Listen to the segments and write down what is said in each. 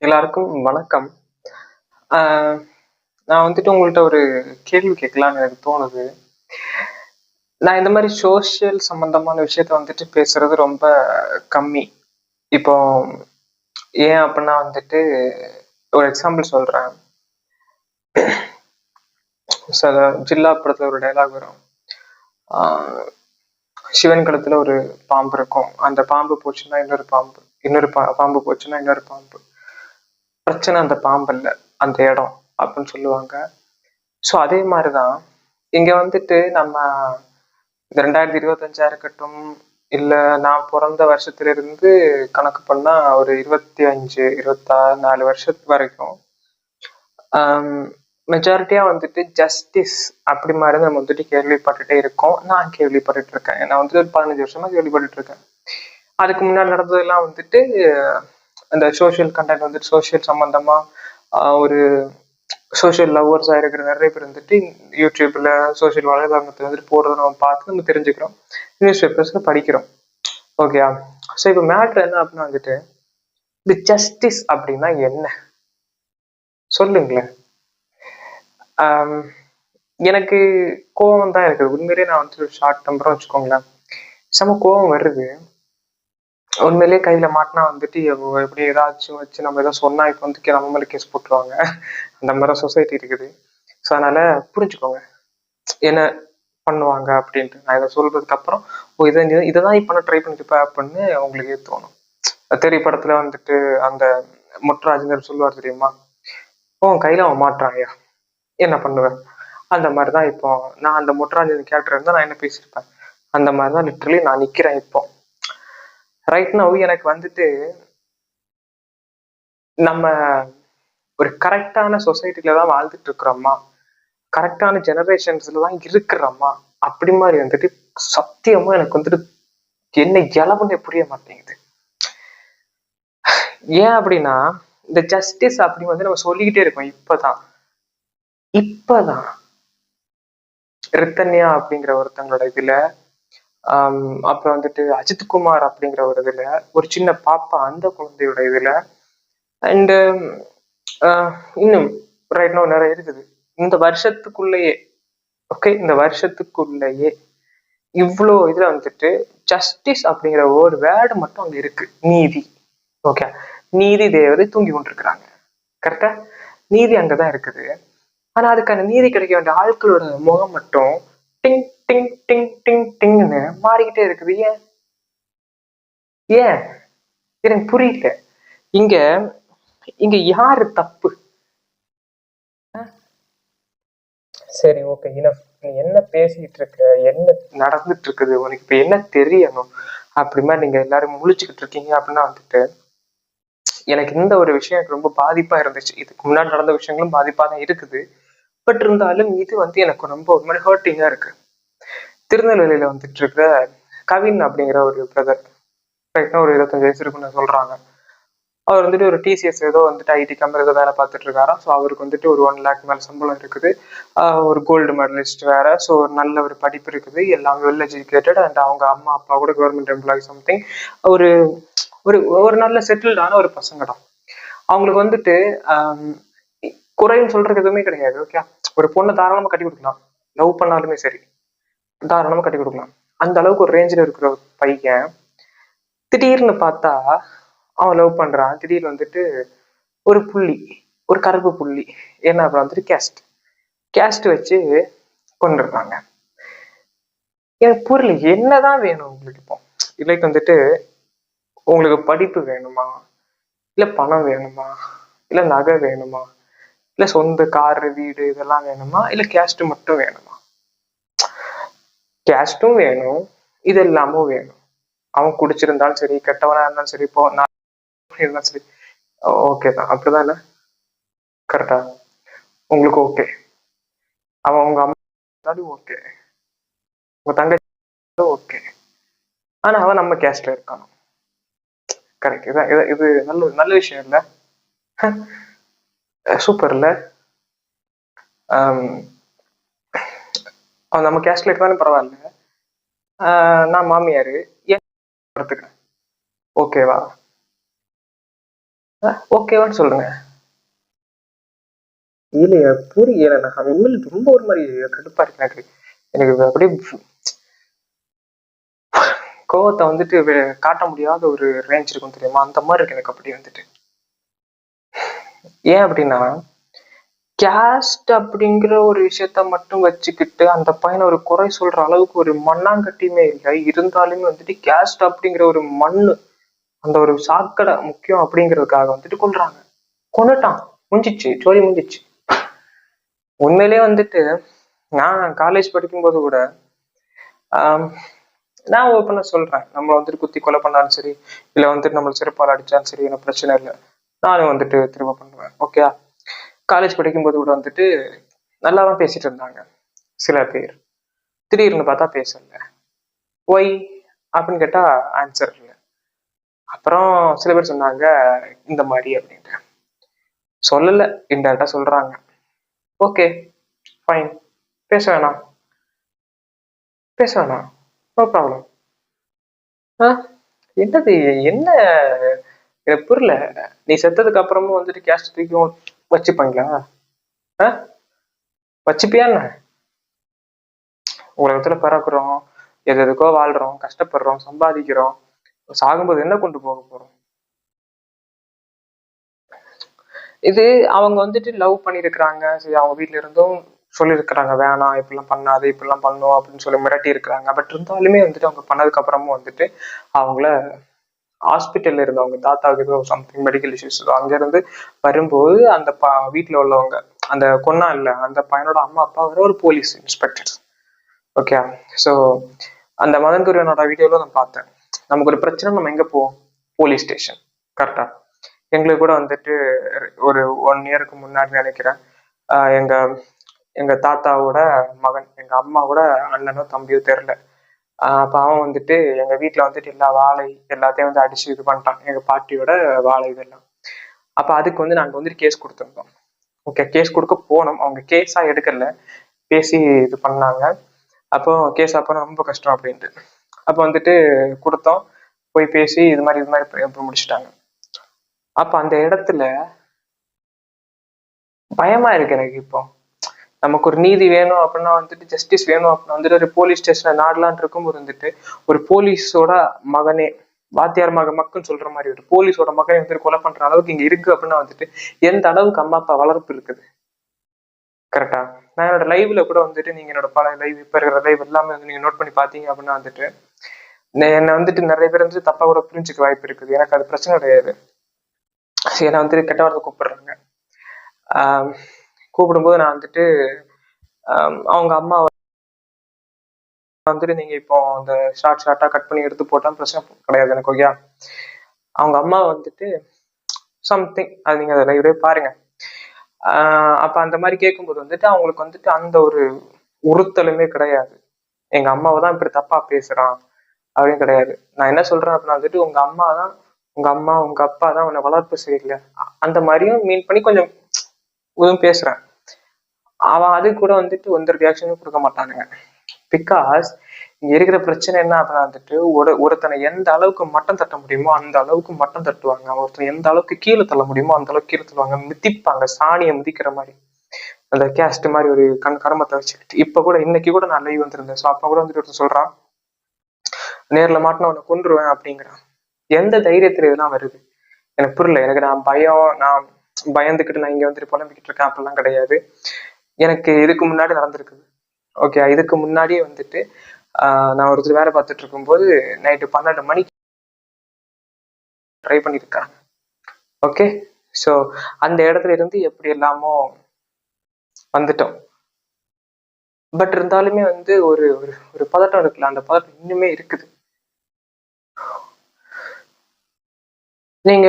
எல்லாருக்கும் வணக்கம். ஆஹ் நான் வந்துட்டு உங்கள்ட்ட ஒரு கேள்வி கேட்கலான்னு எனக்கு தோணுது. நான் இந்த மாதிரி சோஷியல் சம்பந்தமான விஷயத்த வந்துட்டு பேசுறது ரொம்ப கம்மி. இப்போ ஏன் அப்படின்னா வந்துட்டு ஒரு எக்ஸாம்பிள் சொல்றேன். சில ஜில்லா படத்துல ஒரு டைலாக் வரும். ஆஹ் சிவன் கழுத்துல ஒரு பாம்பு இருக்கும். அந்த பாம்பு போச்சுன்னா இன்னொரு பாம்பு, இன்னொரு பாம்பு போச்சுன்னா இன்னொரு பாம்பு. பிரச்சனை அந்த பாம்பு இல்லை, அந்த இடம் அப்படின்னு சொல்லுவாங்க. ஸோ அதே மாதிரிதான் இங்க வந்துட்டு நம்ம இந்த 2025 இருக்கட்டும், இல்ல நான் பிறந்த வருஷத்துல இருந்து கணக்கு பண்ணா ஒரு 25 24 வருஷத்து வரைக்கும் மெஜாரிட்டியா வந்துட்டு ஜஸ்டிஸ் அப்படி மாதிரி நம்ம வந்துட்டு கேள்விப்பட்டுட்டே இருக்கோம். நான் கேள்விப்பட்டுட்டு இருக்கேன். நான் வந்துட்டு ஒரு 15 வருஷமா கேள்விப்பட்டுட்டு இருக்கேன். அதுக்கு முன்னாடி நடந்ததெல்லாம் வந்துட்டு அந்த சோஷியல் கண்டென்ட் வந்துட்டு சோஷியல் சம்பந்தமா ஒரு சோஷியல் லவ்வர்ஸா இருக்கிற நிறைய பேர் வந்துட்டு யூடியூப்ல சோஷியல் வலைதளத்துல வந்துட்டு போடுறத நம்ம பார்த்து நம்ம தெரிஞ்சுக்கிறோம், நியூஸ் பேப்பர்ஸ்ல படிக்கிறோம். ஓகேயா? ஸோ இப்போ மேட்ரு என்ன அப்படின்னா வந்துட்டு இந்த ஜஸ்டிஸ் அப்படின்னா என்ன சொல்லுங்களேன். எனக்கு கோவம் தான் இருக்குது உண்மையிலேயே. நான் வந்துட்டு ஷார்ட் டெம்பரா வச்சுக்கோங்களேன், செம கோவம் வருது உண்மையிலேயே. கையில மாட்டினா வந்துட்டு எப்படி ஏதாச்சும் வச்சு நம்ம ஏதாவது சொன்னா இப்போ வந்து நம்ம மேலே கேஸ் போட்டுருவாங்க. அந்த மாதிரி சொசைட்டி இருக்குது. ஸோ அதனால புரிஞ்சுக்கோங்க என்ன பண்ணுவாங்க அப்படின்ட்டு. நான் இதை சொல்றதுக்கு அப்புறம் இதைதான் இப்ப நான் ட்ரை பண்ணிருப்பேன் அப்படின்னு உங்களுக்கு தோணும். தெரிய படத்துல வந்துட்டு அந்த முட்ராஜினர் சொல்லுவார் தெரியுமா, உன் கையில அவன் மாட்டுறாங்கய்யா என்ன பண்ணுவேன். அந்த மாதிரிதான் இப்போ நான் அந்த முட்ராஜன் கேரக்டர் இருந்தா நான் என்ன பேசியிருப்பேன். அந்த மாதிரிதான் லிட்டரலி நான் நிக்கிறேன் இப்போ ரைட் நவ். எனக்கு வந்துட்டு நம்ம ஒரு கரெக்டான சொசைட்டில தான் வாழ்ந்துட்டு இருக்கிறோமா, கரெக்டான ஜெனரேஷன்ஸ்ல தான் இருக்கிறோமா அப்படி மாதிரி வந்துட்டு சத்தியமா எனக்கு வந்துட்டு என்ன இளவுன்னு புரிய மாட்டேங்குது. ஏன் அப்படின்னா இந்த ஜஸ்டிஸ் அப்படி வந்து நம்ம சொல்லிக்கிட்டே இருக்கோம். இப்பதான் ரித்தன்யா அப்படிங்கிற ஒருத்தங்களோட இதுல அப்புறம் வந்துட்டு அஜித் குமார் அப்படிங்கிற ஒரு இதுல ஒரு சின்ன பாப்பா அந்த குழந்தையோட இதுல அண்ட் இன்னும் ரைட் நோ நிறைய இருக்குது. இந்த வருஷத்துக்குள்ளேயே இந்த வருஷத்துக்குள்ளேயே இவ்வளோ இதுல வந்துட்டு ஜஸ்டிஸ் அப்படிங்கிற ஒரு வேர்டு மட்டும் அங்க இருக்கு, நீதி. ஓகே, நீதி தேவதை தூங்கி கொண்டிருக்கிறாங்க. கரெக்டா? நீதி அங்கதான் இருக்குது. ஆனா அதுக்கான நீதி கிடைக்க வேண்டிய ஆட்களோட முகம் மட்டும் டிங் டிங் டிங் டிங் டிங்னு மாறிக்கிட்டே இருக்குது. ஏன் ஏன் எனக்கு புரியல. இங்க இங்க யாரு தப்பு? சரி, ஓகே, இனஃப். நீ என்ன பேசிட்டு இருக்க, என்ன நடந்துட்டு இருக்குது, உனக்கு இப்ப என்ன தெரியணும் அப்படிமா நீங்க எல்லாரும் முழிச்சுக்கிட்டு இருக்கீங்க அப்படின்னா வந்துட்டு எனக்கு இந்த ஒரு விஷயம் எனக்கு ரொம்ப பாதிப்பா இருந்துச்சு. இதுக்கு முன்னாடி நடந்த விஷயங்களும் பாதிப்பா தான் இருக்குது. பட் இருந்தாலும் இது வந்து எனக்கு ரொம்ப ஒரு மாதிரி ஹர்ட்டிங்கா இருக்கு. திருநெல்வேலியில வந்துட்டு இருக்கிற கவின் அப்படிங்கிற ஒரு பிரதர், ரைட்னா ஒரு 25 வயசு இருக்குன்னு சொல்றாங்க. அவர் வந்துட்டு ஒரு டிசிஎஸ் ஏதோ வந்துட்டு ஐடி கம்பெனி ஏதோ வேலை பார்த்துட்டு இருக்காராம். ஸோ அவருக்கு வந்துட்டு ஒரு 1 lakh மேல சம்பளம் இருக்குது. ஒரு கோல்டு மெடலிஸ்ட் வேற. ஸோ ஒரு நல்ல ஒரு படிப்பு இருக்குது, எல்லாம் வெல் எஜுகேட்டட். அண்ட் அவங்க அம்மா அப்பா கூட கவர்மெண்ட் எம்ப்ளாயி சம்திங். ஒரு ஒரு ஒரு நல்ல செட்டில்டான ஒரு பசங்கடா. அவங்களுக்கு வந்துட்டு குறைன்னு சொல்றதுக்கு எதுவுமே கிடையாது. ஓகே, ஒரு பொண்ணை தாராளமா கட்டி கொடுக்கலாம், லவ் பண்ணாலுமே சரி தாராளமா கட்டி கொடுக்கலாம். அந்த அளவுக்கு ஒரு ரேஞ்சில் இருக்கிற ஒரு பையன் திடீர்னு பார்த்தா அவன் லவ் பண்றான். திடீர்னு வந்துட்டு ஒரு புள்ளி, ஒரு கருப்பு புள்ளி, என்ன அப்புறம் வந்துட்டு கேஸ்ட் வச்சு கொண்டுருக்காங்க. எனக்கு புரியல, என்னதான் வேணும் உங்களுக்கு இப்போ? லைக் வந்துட்டு உங்களுக்கு படிப்பு வேணுமா, இல்ல பணம் வேணுமா, இல்ல நகை வேணுமா, இல்ல சொந்த காரு வீடு இதெல்லாம் வேணுமா, இல்ல கேஸ்ட் மட்டும் வேணுமா? கேஸ்டும் வேணும், இது எல்லாமும் வேணும். அவன் குடிச்சிருந்தாலும் சரி, கெட்டவனா இருந்தாலும் சரி, இப்போ நான் இருந்தாலும் சரி, ஓகே தான். அப்படிதான் கரெக்டா? உங்களுக்கு ஓகே, அவன் உங்க அம்மா ஓகே, உங்க தங்கச்சி ஓகே, ஆனா அவன் நம்ம கேஸ்ட்ல இருக்கான். கரெக்ட். இதான் இது நல்ல நல்ல விஷயம் இல்ல? சூப்பர் இல்ல? அவன் நம்ம கேஸ்ட்ல இருந்தாலும் பரவாயில்ல. நான் மாமியாரு, ஏன் ஓகேவா? ஓகேவான்னு சொல்லுங்க. இல்லையா புரியல. நான் உண்மையில ரொம்ப ஒரு மாதிரி கடுப்பா இருக்கு எனக்கு. எனக்கு அப்படியே கோவத்தை வந்துட்டு காட்ட முடியாத ஒரு ரேஞ்ச் இருக்கும் தெரியுமா, அந்த மாதிரி இருக்கு எனக்கு. அப்படி வந்துட்டு ஏன் அப்படின்னா, கேஸ்ட் அப்படிங்கிற ஒரு விஷயத்த மட்டும் வச்சுக்கிட்டு அந்த பையனை ஒரு குறை சொல்ற அளவுக்கு ஒரு மண்ணாங்கட்டியுமே இல்லை. இருந்தாலுமே வந்துட்டு கேஸ்ட் அப்படிங்கிற ஒரு மண்ணு, அந்த ஒரு சாக்கடை முக்கியம் அப்படிங்கிறதுக்காக வந்துட்டு கொல்றாங்க. கொன்னுட்டான், முடிஞ்சிச்சு, ஜோலி முடிஞ்சிச்சு. உண்மையிலேயே வந்துட்டு நான் காலேஜ் படிக்கும்போது கூட நான் ஓப்பனா சொல்றேன், நம்ம வந்துட்டு குத்தி கொலை பண்ணாலும் சரி, இல்ல வந்துட்டு நம்மள செருப்பால் அடிச்சாலும் சரி, எனக்கு பிரச்சனை இல்லை. நானும் வந்துட்டு திரும்ப பண்ணுவேன். ஓகே, காலேஜ் படிக்கும்போது கூட வந்துட்டு நல்லாதான் பேசிட்டு இருந்தாங்க சில பேர். திடீர்னு பார்த்தா பேசல. ஒய் அப்படின்னு கேட்டா ஆன்சர் இல்லை. அப்புறம் சில பேர் சொன்னாங்க இந்த மாதிரி அப்படின்ட்டு. சொல்லல, இன்டெரக்டா சொல்றாங்க. ஓகே ஃபைன், பேச வேணாம், பேச வேணாம், நோ ப்ராப்ளம். என்னது, என்ன, எனக்கு புரியல. நீ செத்ததுக்கு அப்புறமும் வந்துட்டு கேஸ்ட் தூக்கியும் வச்சுப்பாங்களா? வச்சுப்பியா என்ன? உலகத்துல பிறக்குறோம், எது எதுக்கோ வாழ்றோம், கஷ்டப்படுறோம், சம்பாதிக்கிறோம். சாகும்போது என்ன கொண்டு போக போறோம்? இது அவங்க வந்துட்டு லவ் பண்ணிருக்கிறாங்க, சரி, அவங்க வீட்டுல இருந்தும் சொல்லியிருக்கிறாங்க வேணாம் இப்படிலாம் பண்ணாது, இப்படிலாம் பண்ணும் அப்படின்னு சொல்லி மிரட்டி இருக்கிறாங்க. பட் இருந்தாலுமே வந்துட்டு அவங்க பண்ணதுக்கு அப்புறமும் வந்துட்டு அவங்கள ஹாஸ்பிட்டல்ல இருந்து அவங்க தாத்தாவுக்கு ஏதோ சம்திங் மெடிக்கல் இஷ்யூஸ் அங்க இருந்து வரும்போது அந்த வீட்டுல உள்ளவங்க, அந்த கொன்னா இல்ல அந்த பையனோட அம்மா அப்பா வேற ஒரு போலீஸ் இன்ஸ்பெக்டர். ஓகே, ஸோ அந்த மதன் குரியனோட வீடியோல நான் பார்த்தேன். நமக்கு ஒரு பிரச்சனை நம்ம எங்க போவோம்? Police station. கரெக்டா? எங்களுக்கு கூட வந்துட்டு ஒரு 1 இயருக்கு முன்னாடி நினைக்கிறேன், எங்க எங்க தாத்தாவோட மகன், எங்க அம்மாவோட அண்ணனோ தம்பியோ தெரியல, அப்ப அவன் வந்துட்டு எங்க வீட்டுல வந்துட்டு எல்லா வாழை எல்லாத்தையும் வந்து அடிச்சு இது பண்ணிட்டான், எங்க பாட்டியோட வாழை இதெல்லாம். அப்ப அதுக்கு வந்து நாங்க வந்துட்டு கேஸ் கொடுத்துருந்தோம். ஓகே, கேஸ் கொடுக்க போனோம், அவங்க கேஸா எடுக்கல, பேசி இது பண்ணாங்க. அப்போ கேஸ் அப்போ ரொம்ப கஷ்டம் அப்படின்ட்டு அப்போ வந்துட்டு கொடுத்தோம். போய் பேசி இது மாதிரி முடிச்சுட்டாங்க. அப்ப அந்த இடத்துல பயமா இருக்கு எனக்கு. இப்போ நமக்கு ஒரு நீதி வேணும் அப்படின்னா வந்துட்டு, ஜஸ்டிஸ் வேணும் அப்படின்னா வந்துட்டு ஒரு போலீஸ் ஸ்டேஷன்ல நாடலான் இருக்கும்போது வந்துட்டு ஒரு போலீஸோட மகனே, வாத்தியார் மகன் சொல்ற மாதிரி ஒரு போலீஸோட மகனை வந்துட்டு கொலை பண்ற அளவுக்கு இங்க இருக்கு அப்படின்னா வந்துட்டு எந்த அளவுக்கு அம்மா அப்பா வளர்ப்பு இருக்குது. கரெக்டா? நான் என்னோட லைவ்ல கூட வந்துட்டு, நீங்க என்னோட பல லைவ் இப்ப இருக்கிற லைவ் எல்லாமே வந்து நீங்க நோட் பண்ணி பாத்தீங்க அப்படின்னா வந்துட்டு என்னை வந்துட்டு நிறைய பேர் வந்து தப்பா கூட புரிஞ்சுக்க வாய்ப்பு இருக்குது. எனக்கு அது பிரச்சனை கிடையாது. என்னை வந்துட்டு கெட்ட வார்த்தை கூப்பிடுறாங்க. கூப்பிடும்போது நான் வந்துட்டு அவங்க அம்மா வந்துட்டு நீங்க இப்போ அந்த ஷார்ட்டா கட் பண்ணி எடுத்து போட்டா பிரச்சனை கிடையாது எனக்கு. ஓகே, அவங்க அம்மா வந்துட்டு சம்திங், அது நீங்க அதை லைவ்லயே பாருங்க. அப்ப அந்த மாதிரி கேட்கும்போது வந்துட்டு அவங்களுக்கு வந்துட்டு அந்த ஒரு உறுத்தலுமே கிடையாது. எங்க அம்மாவை தான் இப்படி தப்பா பேசுறான் அப்படின்னு கிடையாது. நான் என்ன சொல்றேன் அப்படின்னா வந்துட்டு, உங்க அம்மா தான், உங்க அம்மா உங்க அப்பா தான் உன்னை வளர்ப்பு சரியில்லை அந்த மாதிரியும் மீன் பண்ணி கொஞ்சம் இதுவும் பேசுறேன். அவன் அது கூட வந்துட்டு எந்த ரியாக்ஷனும் கொடுக்க மாட்டானுங்க. பிகாஸ் இங்க இருக்கிற பிரச்சனை என்ன அப்படின்னா வந்துட்டு, ஒருத்தனை எந்த அளவுக்கு மட்டம் தட்ட முடியுமோ அந்த அளவுக்கு மட்டம் தட்டுவாங்க. ஒருத்தனை எந்த அளவுக்கு கீழே தள்ள முடியுமோ அந்த அளவுக்கு கீழே தள்ளுவாங்க, மிதிப்பாங்க, சாணியை மிதிக்கிற மாதிரி. அந்த கேஸ்ட் மாதிரி ஒரு கர்மத்தை வச்சுக்கிட்டு. இப்ப கூட இன்னைக்கு கூட நான் லைவ் வந்திருந்தேன். ஸோ அப்ப கூட வந்துட்டு ஒருத்தர் சொல்றான், நேர்ல மாட்டின அவனை கொன்றுவேன் அப்படிங்கிறான். எந்த தைரியத்துல இதெல்லாம் வருது எனக்கு புரியல. எனக்கு நான் பயந்துக்கிட்டு நான் இங்க வந்துட்டு புலம்பிக்கிட்டு இருக்கேன் அப்படிலாம் கிடையாது. எனக்கு இதுக்கு முன்னாடி நடந்திருக்குது. ஓகே, இதுக்கு முன்னாடியே வந்துட்டு நான் ஒருத்தர் வேலை பார்த்துட்டு இருக்கும்போது நைட்டு 12 மணிக்கு ட்ரை பண்ணியிருக்காங்க. ஓகே, ஸோ அந்த இடத்துல இருந்து எப்படி எல்லாமோ வந்துட்டோம். பட் இருந்தாலுமே வந்து ஒரு ஒரு பதட்டம் இருக்குல்ல, அந்த பதட்டம் இன்னுமே இருக்குது. நீங்க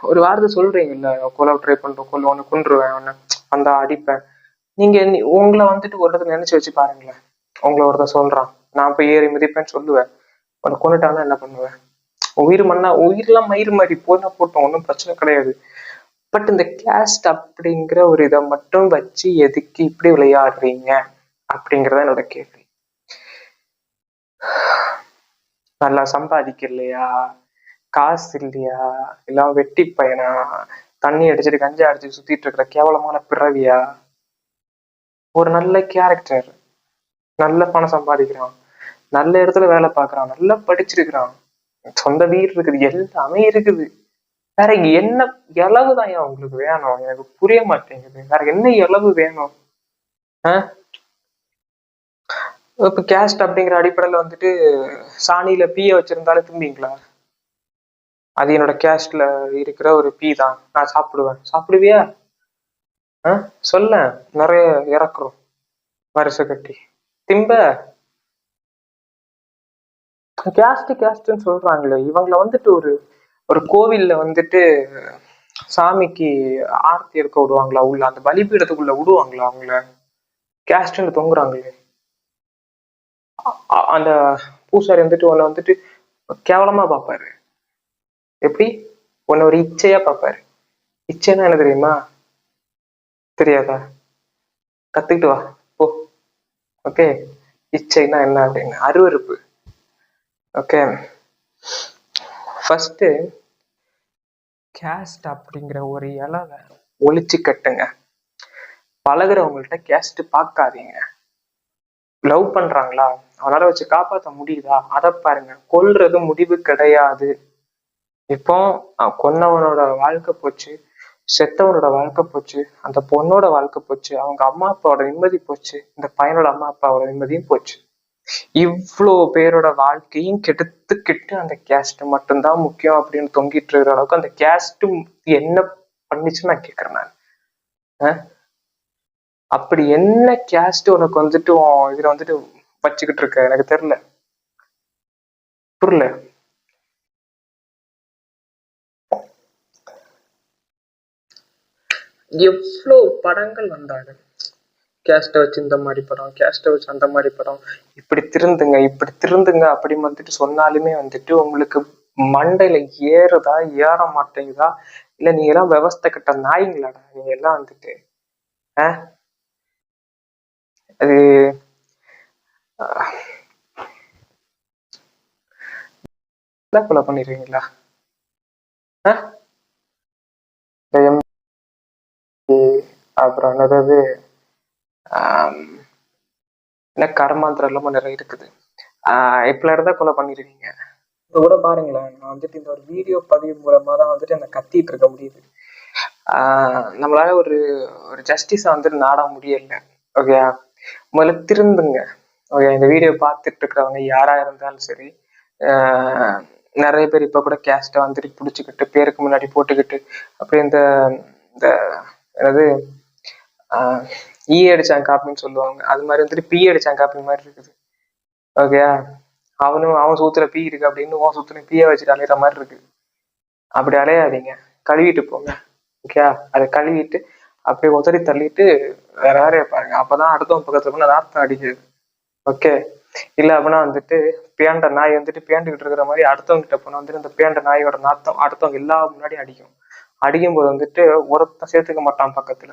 ஒரு வார்த்தை சொல்றீங்கல்ல, கொலை ட்ரை பண்றோம், ஒன்னு கொன்றுவேன், ஒன்னு அந்த அடிப்பேன். நீங்க உங்களை வந்துட்டு ஒரு இடத்துல நினைச்சு வச்சு பாருங்களேன். உங்களை ஒருத்தன் சொல்றான், நான் போய் ஏறி மிதிப்பேன்னு சொல்லுவேன், உன்னை கொண்டுட்டாங்கன்னா என்ன பண்ணுவேன்? உயிர் மண்ணா, உயிரெல்லாம் மயிர் மாதிரி போனா போட்டோம், ஒன்றும் பிரச்சனை கிடையாது. பட் இந்த கேஸ்ட் அப்படிங்கிற ஒரு இதை மட்டும் வச்சு எதுக்கு இப்படி விளையாடுறீங்க அப்படிங்கிறத என்னோட கேள்வி. நல்லா சம்பாதிக்கலையா, காசு இல்லையா, இல்ல வெட்டி பையனா, தண்ணி அடிச்சுட்டு கஞ்சா அடிச்சு சுத்திட்டு இருக்கிற கேவலமான பிறவியா? ஒரு நல்ல கேரக்டர், நல்ல பணம் சம்பாதிக்கிறான், நல்ல இடத்துல வேலை பார்க்கறான், நல்லா படிச்சிருக்கிறான், சொந்த வீடு இருக்குது, எல்லாமே இருக்குது. வேற என்ன இளவுதான் உங்களுக்கு வேணும்? எனக்கு புரிய மாட்டேங்குது. வேற என்ன இளவு வேணும்? ஆஹ் இப்ப கேஸ்ட் அப்படிங்கிற அடிப்படையில வந்துட்டு சாணியில பீய வச்சிருந்தாலே தும்பிங்களா? அது என்னோட கேஸ்ட்ல இருக்கிற ஒரு பீ தான், நான் சாப்பிடுவேன். சாப்பிடுவியா? சொல்ல, நிறைய இறக்குறோம் வருஷ கட்டி திம்ப. கேஸ்ட் கேஸ்ட்ன்னு சொல்றாங்களே, இவங்களை வந்துட்டு ஒரு ஒரு கோவில்ல வந்துட்டு சாமிக்கு ஆர்த்தி எடுக்க விடுவாங்களா? உள்ள அந்த பலிபீடத்துக்குள்ள விடுவாங்களா அவங்கள? கேஸ்ட்ன்னு தொங்குறாங்களே. அந்த பூசாரி வந்துட்டு உன்னை வந்துட்டு கேவலமா பார்ப்பாரு. எப்படி? உன்னை ஒரு இச்சையா பார்ப்பாரு. இச்சைன்னா என்ன தெரியுமா? தெரியாதா? கத்துக்கிட்டு வா போ. ஓகே, இச்சைன்னா என்ன அப்படின்னு, அருவருப்பு. ஓகே, ஃபர்ஸ்ட் கேஸ்ட் அப்படிங்கிற ஒரு இலவை ஒழிச்சு கட்டுங்க. பழகுறவங்கள்ட்ட கேஸ்ட் பார்க்காதீங்க. லவ் பண்றாங்களா, அவனால வச்சு காப்பாற்ற முடியுதா, அதை பாருங்க. கொல்றது முடிவு கிடையாது. இப்போ கொன்னவனோட வாழ்க்கை போச்சு, செத்தவனோட வாழ்க்கை போச்சு, அந்த பொண்ணோட வாழ்க்கை போச்சு, அவங்க அம்மா அப்பாவோட நிம்மதி போச்சு, இந்த பையனோட அம்மா அப்பாவோட நிம்மதியும் போச்சு. இவ்வளோ பேரோட வாழ்க்கையும் கெடுத்துக்கிட்டு அந்த கேஸ்ட் மட்டும்தான் முக்கியம் அப்படின்னு தொங்கிட்டு இருக்கிற அளவுக்கு அந்த கேஸ்ட் என்ன பண்ணிச்சுன்னு நான் கேட்கறேன் நான். அப்படி என்ன கேஸ்ட் உனக்கு வந்துட்டு இதுல வந்துட்டு வச்சுக்கிட்டு இருக்க? எனக்கு தெரியல, புரியல. எவ்வளோ படங்கள் வந்தாங்க கேஸ்ட வச்சு, இந்த மாதிரி படம், கேஸ்ட வச்சு அந்த மாதிரி படம், இப்படி திருந்துங்க இப்படி திருந்துங்க அப்படின்னு வந்துட்டு சொன்னாலுமே வந்துட்டு உங்களுக்கு மண்டையில ஏறுதா ஏற மாட்டேங்குதா? இல்ல நீங்க எல்லாம் விவஸ்தை கிட்ட நாயிங்களாடா நீங்க எல்லாம் வந்துட்டு? அது கொலை பண்ணிடுவீங்களா? அப்புறம் என்னது, என்ன கர்மாந்திரம் இல்லாம நிறைய இருக்குது. இப்பல இருந்தா கொலை பண்ணிடுவீங்க. இப்ப கூட பாருங்களேன், நான் வந்துட்டு இந்த ஒரு வீடியோ பதிவு மூலமா தான் வந்துட்டு என்ன கத்திட்டு இருக்க முடியுது. நம்மளால ஒரு ஒரு ஜஸ்டிஸை வந்துட்டு நாட முடியல. ஓகே, முதல்ல திருந்துங்க. ஓகே, இந்த வீடியோ பார்த்துட்டு இருக்கிறவங்க யாரா இருந்தாலும் சரி, நிறைய பேர் இப்ப கூட கேஸ்ட வந்துட்டு பிடிச்சிக்கிட்டு பேருக்கு முன்னாடி போட்டுக்கிட்டு அப்படியே இந்த இந்த என்னது ஈ அடிச்சான் காப்பின்னு சொல்லுவாங்க, அது மாதிரி வந்துட்டு பீ அடிச்சான் காப்பி மாதிரி இருக்குது. ஓகே, அவன் சூத்துல பீ இருக்கு அப்படின்னு உன் சூத்துல பீய வச்சுட்டு அலையிற மாதிரி இருக்கு. அப்படி அலையாதீங்க, கழுவிட்டு போங்க. ஓகே, அதை கழுவிட்டு அப்படியே உதறி தள்ளிட்டு வேற வேறைய பாருங்க. அப்பதான் அடுத்தவங்க பக்கத்துல போனா நாத்தம் அடிக்குது. ஓகே, இல்ல அப்படின்னா வந்துட்டு பேண்ட நாய் வந்துட்டு பேண்டுகிட்டு இருக்கிற மாதிரி அடுத்தவங்க கிட்ட போனா வந்துட்டு இந்த பேண்ட நாயோட நாத்தம் அடுத்தவங்க எல்லா முன்னாடி அடிக்கும். அடிக்கும் போது வந்துட்டு ஒருத்தன் சேர்த்துக்க மாட்டான் பக்கத்துல.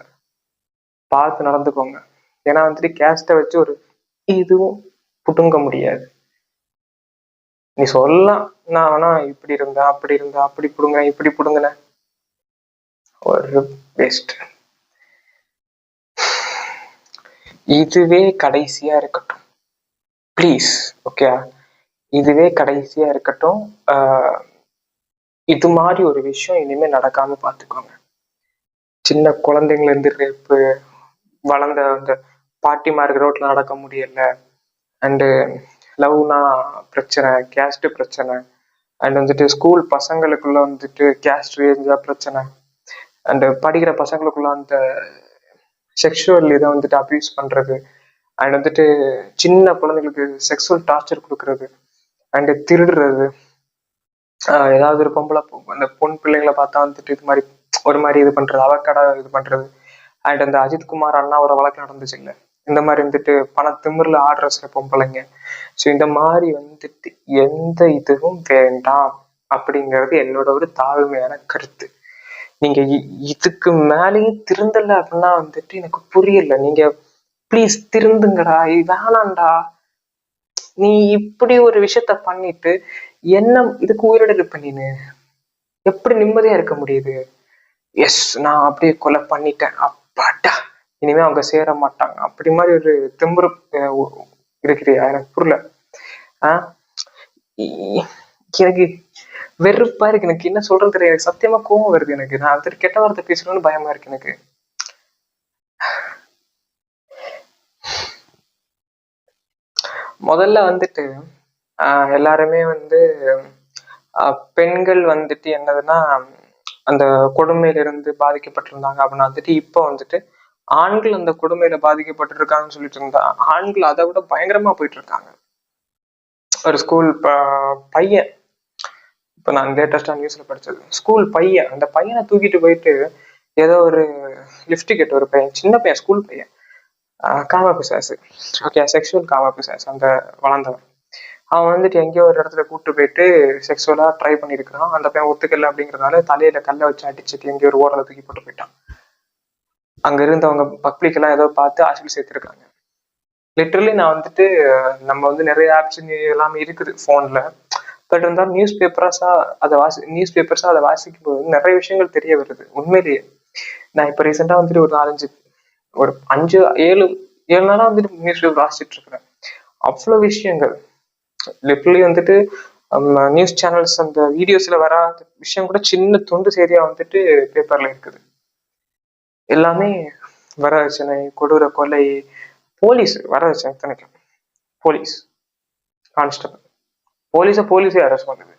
பார்த்து நடந்துக்கோங்க. ஏன்னா வந்துட்டு கேஸ்ட வச்சு ஒரு இதுவும் புடுங்க முடியாது. நீ சொல்லலாம், நான் வேணா இப்படி இருந்தேன் அப்படி இருந்தேன் அப்படி புடுங்க இப்படி புடுங்கின, ஒரு வேஸ்ட். இதுவே கடைசியா இருக்கட்டும் ப்ளீஸ். ஓகே, இதுவே கடைசியா இருக்கட்டும். இது மாதிரி ஒரு விஷயம் இனிமே நடக்காம பாத்துக்கோங்க. சின்ன குழந்தைங்கள இருந்து ரேப்பு, வளர்ந்த அந்த பாட்டிமாருக்கு ரோட்ல நடக்க முடியல, அண்டு லவ்னா பிரச்சனை, கேஸ்ட் பிரச்சனை, அண்ட் வந்துட்டு ஸ்கூல் பசங்களுக்குள்ள வந்துட்டு கேஸ்ட் ரேஞ்சா பிரச்சனை, அண்ட் படிக்கிற பசங்களுக்குள்ள அந்த செக்ஷுவல் இதை வந்துட்டு அபியூஸ் பண்றது, அண்ட் வந்துட்டு சின்ன குழந்தைங்களுக்கு செக்ஷுவல் டார்ச்சர் கொடுக்கறது, அண்ட் திருடுறது, ஏதாவது ஒரு பொம்பளை அந்த பொன் பிள்ளைங்களை பார்த்தா வந்துட்டு இது மாதிரி ஒரு மாதிரி இது பண்றது, அவக்கடை இது பண்றது, அண்ட் அந்த அஜித்குமார் அண்ணாவோட வழக்கு நடந்துச்சு இல்லை, இந்த மாதிரி வந்துட்டு பண திமிர்ல ஆடுற சில பொம்பளைங்க. ஸோ இந்த மாதிரி வந்துட்டு எந்த இதுவும் வேண்டாம் அப்படிங்கிறது என்னோட ஒரு தாழ்மையான கருத்து. நீங்க இதுக்கு மேலேயும் திருந்தல அப்படின்னா வந்துட்டு எனக்கு புரியல. நீங்க ப்ளீஸ் திருந்துங்கடா, வேணாண்டா. நீ இப்படி ஒரு விஷயத்த பண்ணிட்டு என்ன இதுக்கு உயிரோட இருப்ப நீனு? எப்படி நிம்மதியா இருக்க முடியுது? எஸ், நான் அப்படியே கொலை பண்ணிட்டேன், அப்பாடா, இனிமே அவங்க சேர மாட்டாங்க, அப்படி மாதிரி ஒரு திமிரு இருக்கிறியா? எனக்கு புரியல. ஆஹ் எனக்கு வெறுப்பா இருக்கு. எனக்கு என்ன சொல்றது தெரியாது. சத்தியமா கோவம் வருது எனக்கு. நான் வந்துட்டு கெட்ட வார்த்தை பேசணும்னு பயமா இருக்கு எனக்கு. முதல்ல வந்துட்டு எல்லாருமே வந்து பெண்கள் வந்துட்டு என்னதுன்னா அந்த கொடுமையில இருந்து பாதிக்கப்பட்டிருந்தாங்க அப்படின்னா வந்துட்டு இப்போ வந்துட்டு ஆண்கள் அந்த கொடுமையில பாதிக்கப்பட்டிருக்காங்கன்னு சொல்லிட்டு இருந்தா ஆண்கள் அதை விட பயங்கரமா போயிட்டு இருக்காங்க. ஒரு ஸ்கூல் பையன், இப்போ நான் லேட்டஸ்டா நியூஸ்ல படிச்சது, ஸ்கூல் பையன், அந்த பையனை தூக்கிட்டு போயிட்டு ஏதோ ஒரு லிஃப்ட் கேட், ஒரு பையன், சின்ன பையன், ஸ்கூல் பையன், காமா பிசாசு, ஓகே, செக்ஷுவல் காமா பிசாசு, அந்த வளர்ந்தவன், அவன் வந்துட்டு எங்கேயோ ஒரு இடத்துல கூப்பிட்டு போயிட்டு செக்ஷுவலா ட்ரை பண்ணியிருக்கிறான். அந்த பையன் ஒத்துக்கல அப்படிங்கிறதுனால தலையில கல்லை வச்சு அடிச்சுட்டு எங்கேயோ ஒரு ஓரத்தை தூக்கி போட்டு போயிட்டான். அங்க இருந்தவங்க பப்ளிக் எல்லாம் ஏதோ பார்த்து ஹாஸ்பிட்டல் சேர்த்திருக்காங்க. லிட்டரலி நான் வந்துட்டு நம்ம வந்து நிறைய ஆப்ஸ் எல்லாமே இருக்குது போன்ல, பட் இருந்தாலும் நியூஸ் பேப்பர்ஸா அதை வாசிக்கும் போது நிறைய விஷயங்கள் தெரிய வருது உண்மையிலேயே. நான் இப்ப ரீசெண்டா வந்துட்டு ஒரு 5 7 நாளா வந்துட்டு நியூஸ் பேப்பர் வாசிச்சுட்டு இருக்கிறேன். அவ்வளவு விஷயங்கள் லிட்டரலி வந்துட்டு நியூஸ் சேனல்ஸ் அந்த வீடியோஸ்ல வராத விஷயம் கூட சின்ன துண்டு செய்தியா வந்துட்டு பேப்பர்ல இருக்குது. எல்லாமே வரதட்சணை, கொடூர கொலை, போலீஸ் வரதட்சணை, இத்தனைக்கு போலீஸ் கான்ஸ்டபிள், போலீஸே அரெஸ்ட் பண்ணுது.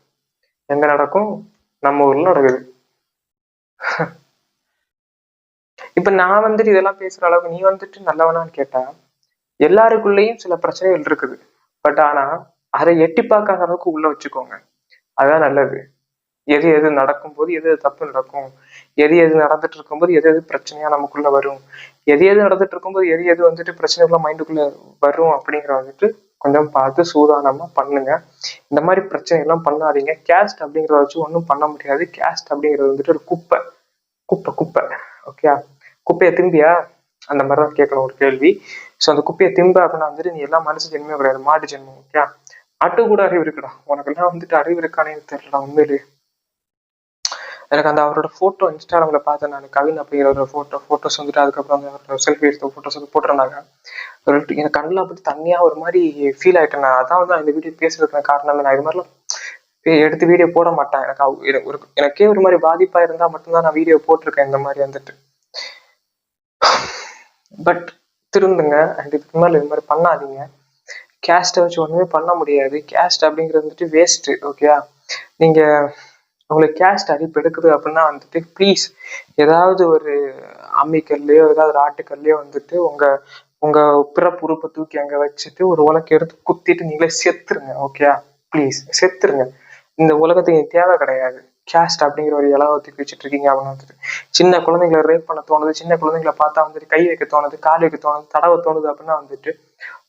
எங்க நடக்கும்? நம்ம ஊர்ல நடக்குது. இப்ப நான் வந்துட்டு இதெல்லாம் பேசுற அளவுக்கு நீ வந்துட்டு நல்லவனான்னு கேட்டா எல்லாருக்குள்ளேயும் சில பிரச்சனைகள் இருக்குது. பட் ஆனா அதை எட்டி பார்க்காத அளவுக்கு உள்ள வச்சுக்கோங்க, அதுதான் நல்லது. எது எது நடக்கும் போது எது எது தப்பு நடக்கும், எது எது நடந்துட்டு இருக்கும்போது எது எது பிரச்சனையா நமக்குள்ள வரும், எது எது நடந்துட்டு இருக்கும்போது எது எது வந்துட்டு பிரச்சனைக்குள்ள மைண்டுக்குள்ள வரும் அப்படிங்கிற வந்துட்டு கொஞ்சம் பார்த்து சூதானமா பண்ணுங்க. இந்த மாதிரி பிரச்சனை எல்லாம் பண்ணாதீங்க. கேஸ்ட் அப்படிங்கிறத வச்சு ஒன்றும் பண்ண முடியாது. கேஸ்ட் அப்படிங்கிறது வந்துட்டு ஒரு குப்பை குப்பை குப்பை, ஓகே? குப்பையை திரும்பியா அந்த மாதிரிதான் கேட்கணும் ஒரு கேள்வி. ஸோ அந்த குப்பையை திம்ப அப்படின்னா வந்துட்டு நீ எல்லாம் மனுஷ ஜென்மே கிடையாது, மாட்டு ஜென்மம், ஓகே? ஆட்டு கூட அறிவு இருக்குடா, உனக்கு எல்லாம் வந்துட்டு அறிவு இருக்கானே தெரியலடா உண்மையிலேயே. எனக்கு அந்த அவரோட போட்டோ இன்ஸ்டாகிராம்ல பார்த்தேன் நான், கவின் அப்படிங்கிற ஒரு போட்டோஸ் வந்துட்டு, அதுக்கப்புறம் அவரோட செல்ஃபி எடுத்த போட்டோஸ் வந்து போட்டிருந்தாங்க. எனக்கு கண்ணில் அப்படி தனியா ஒரு மாதிரி ஃபீல் ஆயிட்டேன். நான் அதான் வந்து இந்த வீடியோ பேசுறதுக்கு காரணமே, நான் இது மாதிரிலாம் எடுத்து வீடியோ போட மாட்டேன். எனக்கே ஒரு மாதிரி பாதிப்பா இருந்தா மட்டும்தான் நான் வீடியோ போட்டிருக்கேன் இந்த மாதிரி வந்துட்டு. பட் திருந்துங்க, அண்ட் இதுக்கு மேல இது மாதிரி பண்ணாதீங்க. கேஸ்ட்டை வச்சு ஒண்ணுமே பண்ண முடியாது. கேஸ்ட் அப்படிங்கிறது வந்துட்டு வேஸ்ட், ஓகே? நீங்க உங்களுக்கு கேஸ்ட் அடிப்பு எடுக்குது அப்படின்னா வந்துட்டு ப்ளீஸ் ஏதாவது ஒரு அம்மிக்கல்லையோ ஏதாவது ஒரு ஆட்டுக்கல்லையோ வந்துட்டு உங்க உங்க பிறப்பு உறுப்பை தூக்கி அங்க வச்சுட்டு ஒரு உலக்கை எடுத்து குத்திட்டு நீங்களே செத்துருங்க, ஓகே? ப்ளீஸ் செத்துருங்க. இந்த உலகத்துக்கு தேவை கிடையாது. கேஸ்ட் அப்படிங்கிற ஒரு இலவை தூக்கி வச்சுட்டு இருக்கீங்க அப்படின்னு வந்துட்டு சின்ன குழந்தைங்களை ரேப் பண்ண தோணுது, சின்ன குழந்தைங்களை பார்த்தா வந்துட்டு கை வைக்க தோணுது, கால் வைக்க தோணுது, தடவை தோணுது அப்படின்னா வந்துட்டு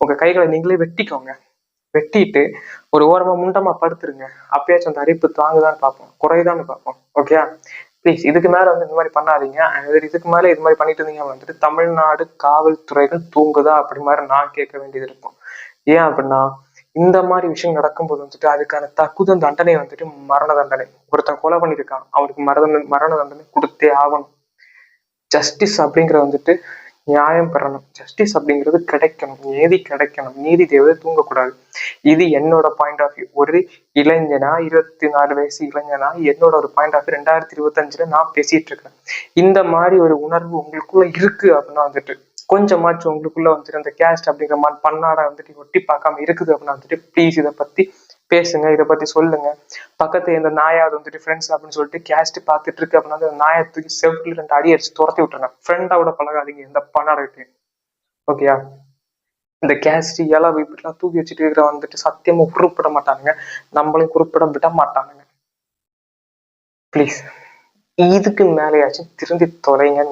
உங்க கைகளை நீங்களே வெட்டிக்கோங்க. வெட்டிட்டு ஒரு ஓரமா முண்டமா படுத்துருங்க. அப்பயாச்சும் அந்த அரிப்பு தாங்குதான்னு பார்ப்போம், குறையுதான்னு பார்ப்போம், ஓகே? ப்ளீஸ் இதுக்கு மேல வந்து இந்த மாதிரி பண்ணாதீங்க. இதுக்கு மேல இது மாதிரி பண்ணிட்டு இருந்தீங்க வந்துட்டு தமிழ்நாடு காவல்துறைகள் தூங்குதா அப்படி மாதிரி நான் கேட்க வேண்டியது இருக்கும். ஏன் அப்படின்னா இந்த மாதிரி விஷயம் நடக்கும்போது வந்துட்டு அதுக்கான தகுந்த தண்டனை வந்துட்டு மரண தண்டனை. ஒருத்தன் கொலை பண்ணியிருக்கான், அவனுக்கு மரண தண்டனை கொடுத்தே ஆகணும். ஜஸ்டிஸ் அப்படிங்கிற வந்துட்டு நியாயம் பெறணும், ஜஸ்டிஸ் அப்படிங்கிறது கிடைக்கணும், நீதி கிடைக்கணும், நீதி தேவை தூங்கக்கூடாது. இது என்னோட பாயிண்ட் ஆஃப் வியூ. ஒரு இளைஞனா, 24 வயசு இளைஞனா, என்னோட ஒரு பாயிண்ட் ஆஃப் வியூ 2025 நான் பேசிட்டு இருக்கேன். இந்த மாதிரி ஒரு உணர்வு உங்களுக்குள்ள இருக்கு அப்படின்னா வந்துட்டு கொஞ்சமாச்சும் உங்களுக்குள்ள வந்துட்டு அந்த கேஸ்ட் அப்படிங்கிற மாதிரி பன்னாட வந்துட்டு ஒட்டி பார்க்காம இருக்குது அப்படின்னா வந்துட்டு ப்ளீஸ் இதை பத்தி பேசுங்க, இதை பத்தி சொல்லுங்க. பக்கத்து இந்த நாயாவது வந்துட்டு ஃப்ரெண்ட்ஸ் அப்படின்னு சொல்லிட்டு கேஸ்ட் பார்த்துட்டு இருக்கு அப்படின்னா அந்த நாயை தூக்கி செவத்துல 2 அடி அடிச்சு துரத்தி விட்டுருங்க. ஃப்ரெண்டாவோட பழகாதீங்க இந்த பன்னாடத்தை, ஓகேயா? இந்த கேஸ்ட் இயலாவை இப்படிலாம் தூக்கி வச்சுட்டு இருக்கிற வந்துட்டு சத்தியமா குறிப்பிட மாட்டானுங்க, நம்மளையும் குறிப்பிட விட மாட்டானுங்க. ப்ளீஸ் இதுக்கு மேலேயாச்சும் திருந்தி தொலைங்க.